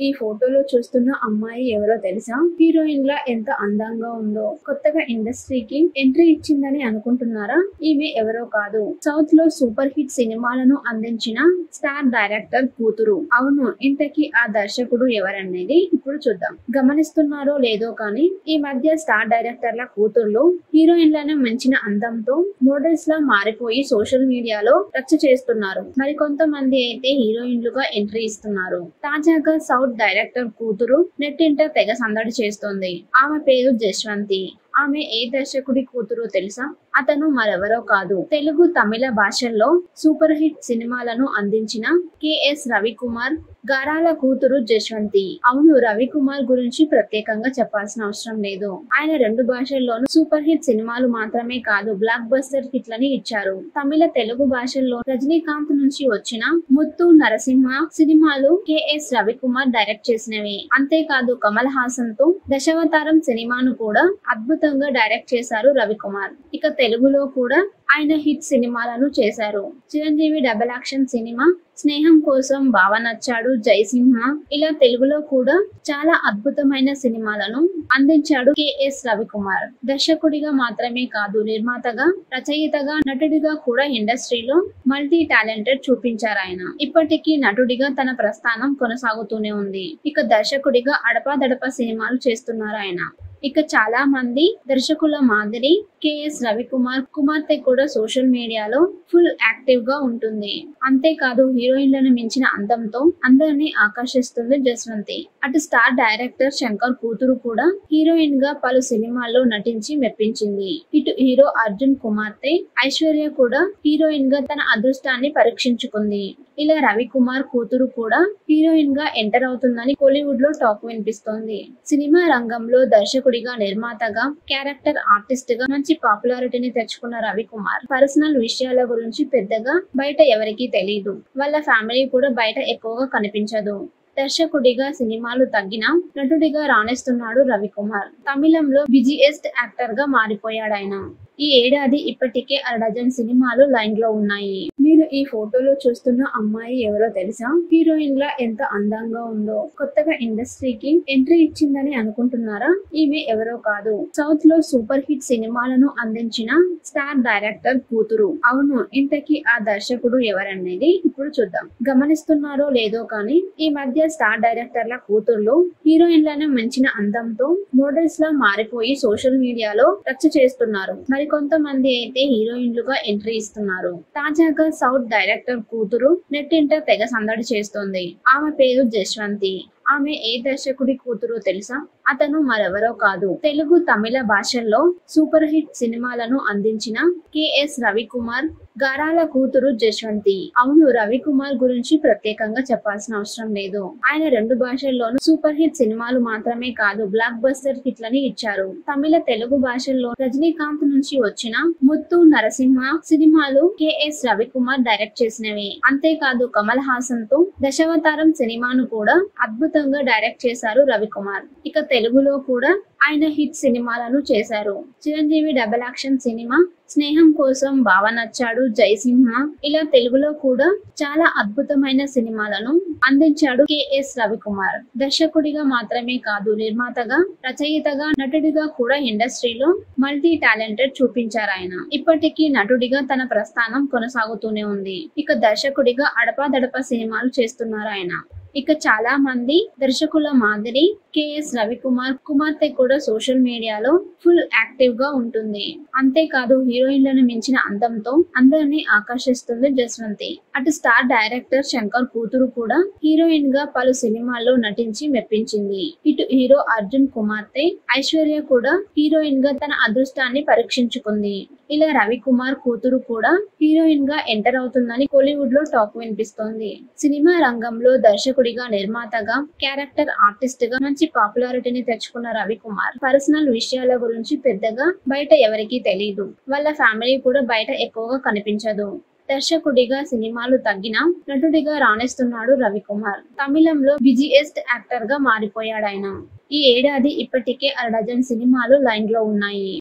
ఈ ఫోటోలో చూస్తున్న అమ్మాయి ఎవరో తెలుసా? హీరోయిన్ లా ఎంత అందంగా ఉందో. కొత్తగా ఇండస్ట్రీకి ఎంట్రీ ఇచ్చిందని అనుకుంటున్నారా? ఈమె ఎవరో కాదు, సౌత్ లో సూపర్ హిట్ సినిమాలను అందించిన స్టార్ డైరెక్టర్ కూతురు. అవును, ఇంతకీ ఆ దర్శకుడు ఎవరనేది ఇప్పుడు చూద్దాం. గమనిస్తున్నారో లేదో కానీ ఈ మధ్య స్టార్ డైరెక్టర్ల కూతుర్లు హీరోయిన్లను మించిన అందంతో మోడల్స్ లా మారిపోయి సోషల్ మీడియాలో రచ్చ చేస్తున్నారు. మరి కొంతమంది అయితే హీరోయిన్లుగా ఎంట్రీ ఇస్తున్నారు. తాజాగా సౌత్ డైరెక్టర్ కూతురు నెట్టింట తెగ సందడి చేస్తోంది. ఆమె పేరు జశ్వంతి. ఆమె ఏ దర్శకుడి కూతురో తెలుసా? అతను మరెవరో కాదు, తెలుగు తమిళ భాషల్లో సూపర్ హిట్ సినిమాలను అందించిన కెఎస్ రవికుమార్ గారాల కూతురు జశ్వంతి. అవును, రవికుమార్ గురించి ప్రత్యేకంగా చెప్పాల్సిన అవసరం లేదు. ఆయన 2 భాషల్లోనూ సూపర్ హిట్ సినిమాలు మాత్రమే కాదు, బ్లాక్ బస్టర్ హిట్లని ఇచ్చారు. తమిళ, తెలుగు భాషల్లో రజనీకాంత్ నుంచి వచ్చిన ముత్తు నరసింహ సినిమాలు కెఎస్ రవికుమార్ డైరెక్ట్ చేసినవి. అంతేకాదు, కమల్ హాసన్ తో దశావతారం సినిమాను కూడా అద్భుతంగా డైరెక్ట్ చేశారు రవికుమార్. ఇక తెలుగులో కూడా ఆయన హిట్ సినిమాలను చేశారు. చిరంజీవి డబుల్ యాక్షన్ సినిమా స్నేహం కోసం, బావ నచ్చాడు, జయసింహ, ఇలా తెలుగులో కూడా చాలా అద్భుతమైన సినిమాలను అందించాడు కెఎస్ రవికుమార్. దర్శకుడిగా మాత్రమే కాదు, నిర్మాతగా, రచయితగా, నటుడిగా కూడా ఇండస్ట్రీలో మల్టీ టాలెంటెడ్ చూపించారు ఆయన. ఇప్పటికీ నటుడిగా తన ప్రస్థానం కొనసాగుతూనే ఉంది. ఇక దర్శకుడిగా అడపాదడపా సినిమాలు చేస్తున్నారు ఆయన. ఇక చాలా మంది దర్శకుల మాదిరి కెఎస్ రవికుమార్ కుమార్తె కూడా సోషల్ మీడియాలో ఫుల్ యాక్టివ్ గా ఉంటుంది. అంతేకాదు, హీరోయిన్లను మించిన అందంతో అందరినీ ఆకర్షిస్తుంది జశ్వంతి. అటు స్టార్ డైరెక్టర్ శంకర్ కూతురు కూడా హీరోయిన్ గా పలు సినిమాల్లో నటించి మెప్పించింది. ఇటు హీరో అర్జున్ కుమార్తె ఐశ్వర్య కూడా హీరోయిన్ గా తన అదృష్టాన్ని పరీక్షించుకుంది. ఇలా రవికుమార్ కూతురు కూడా హీరోయిన్ గా ఎంటర్ అవుతుందని కోలీవుడ్ లో టాక్ వినిపిస్తోంది. సినిమా రంగంలో దర్శకుడిగా, నిర్మాతగా, క్యారెక్టర్ ఆర్టిస్ట్ గా మంచి పాపులారిటీని తెచ్చుకున్న రవికుమార్ పర్సనల్ విషయాల గురించి పెద్దగా బయట ఎవరికీ తెలీదు. వాళ్ళ ఫ్యామిలీ కూడా బయట ఎక్కువగా కనిపించదు. దర్శకుడిగా సినిమాలు తగ్గినా నటుడిగా రాణిస్తున్నాడు రవికుమార్. తమిళంలో బిజీయెస్ట్ యాక్టర్ గా మారిపోయాడాయన. ఈ ఏడాది ఇప్పటికే 1 డజన్ సినిమాలు లైన్ లో ఉన్నాయి. మీరు ఈ ఫోటోలో చూస్తున్న అమ్మాయి ఎవరో తెలుసా? హీరోయిన్ లా ఎంత అందంగా ఉందో. కొత్తగా ఇండస్ట్రీకి ఎంట్రీ ఇచ్చిందని అనుకుంటున్నారా? ఈమె ఎవరో కాదు, సౌత్ లో సూపర్ హిట్ సినిమాలను అందించిన స్టార్ డైరెక్టర్ కూతురు. అవును, ఇంతకీ ఆ దర్శకుడు ఎవరనేది ఇప్పుడు చూద్దాం. గమనిస్తున్నారో లేదో కానీ ఈ మధ్య స్టార్ డైరెక్టర్ల కూతుర్లు హీరోయిన్లను మించిన అందంతో మోడల్స్ లా మారిపోయి సోషల్ మీడియాలో రచ్చ చేస్తున్నారు. మరి కొంతమంది అయితే హీరోయిన్లుగా ఎంట్రీ ఇస్తున్నారు. తాజాగా సౌత్ డైరెక్టర్ కూతురు నెట్టింట తెగ సందడి చేస్తోంది. ఆమె పేరు జశ్వంతి. ఆమె ఏ దర్శకుడి కూతురో తెలుసా? అతను మరెవరో కాదు, తెలుగు తమిళ భాషల్లో సూపర్ హిట్ సినిమాలను అందించిన కెఎస్ రవికుమార్ గారాల కూతురు జశ్వంతి. అవును, రవికుమార్ గురించి ప్రత్యేకంగా చెప్పాల్సిన అవసరం లేదు. ఆయన 2 భాషల్లోనూ సూపర్ హిట్ సినిమాలు మాత్రమే కాదు, బ్లాక్ బస్టర్ హిట్లని ఇచ్చారు. తమిళ, తెలుగు భాషల్లో రజనీకాంత్ నుంచి వచ్చిన ముత్తు నరసింహ సినిమాలు కెఎస్ రవికుమార్ డైరెక్ట్ చేసినవి. అంతేకాదు, కమల్ హాసన్ తో దశావతారం సినిమాను కూడా అద్భుతంగా డైరెక్ట్ చేశారు రవికుమార్. ఇక తెలుగులో కూడా ఆయన హిట్ సినిమాలను చేశారు. చిరంజీవి డబుల్ యాక్షన్ సినిమా స్నేహం కోసం, బావ నచ్చాడు, జయసింహ, ఇలా తెలుగులో కూడా చాలా అద్భుతమైన సినిమాలను అందించాడు కెఎస్ రవికుమార్. దర్శకుడిగా మాత్రమే కాదు, నిర్మాతగా, రచయితగా, నటుడిగా కూడా ఇండస్ట్రీలో మల్టీ టాలెంటెడ్ చూపించారు ఆయన. ఇప్పటికీ నటుడిగా తన ప్రస్థానం కొనసాగుతూనే ఉంది. ఇక దర్శకుడిగా అడపాదడపా సినిమాలు చేస్తున్నారు ఆయన. ఇక చాలా మంది దర్శకుల మాదిరి కెఎస్ రవికుమార్ కుమార్తె కూడా సోషల్ మీడియాలో ఫుల్ యాక్టివ్ గా ఉంటుంది. అంతేకాదు, హీరోయిన్లను మించిన అందంతో అందరినీ ఆకర్షిస్తుంది జశ్వంతి. అటు స్టార్ డైరెక్టర్ శంకర్ కూతురు కూడా హీరోయిన్ గా పలు సినిమాల్లో నటించి మెప్పించింది. ఇటు హీరో అర్జున్ కుమార్తె ఐశ్వర్య కూడా హీరోయిన్ గా తన అదృష్టాన్ని పరీక్షించుకుంది. ఇలా రవికుమార్ కూతురు కూడా హీరోయిన్ గా ఎంటర్ అవుతుందని కోలీవుడ్ లో టాక్ వినిపిస్తోంది. సినిమా రంగంలో దర్శకుడిగా, నిర్మాతగా, క్యారెక్టర్ ఆర్టిస్ట్ గా మంచి పాపులారిటీని తెచ్చుకున్న రవికుమార్ పర్సనల్ విషయాల గురించి పెద్దగా బయట ఎవరికీ తెలీదు. వాళ్ళ ఫ్యామిలీ కూడా బయట ఎక్కువగా కనిపించదు. దర్శకుడిగా సినిమాలు తగ్గినా నటుడిగా రాణిస్తున్నాడు రవికుమార్. తమిళంలో బిజీయెస్ట్ యాక్టర్ గా మారిపోయాడాయన. ఈ ఏడాది ఇప్పటికే 1 డజన్ సినిమాలు లైన్ లో ఉన్నాయి.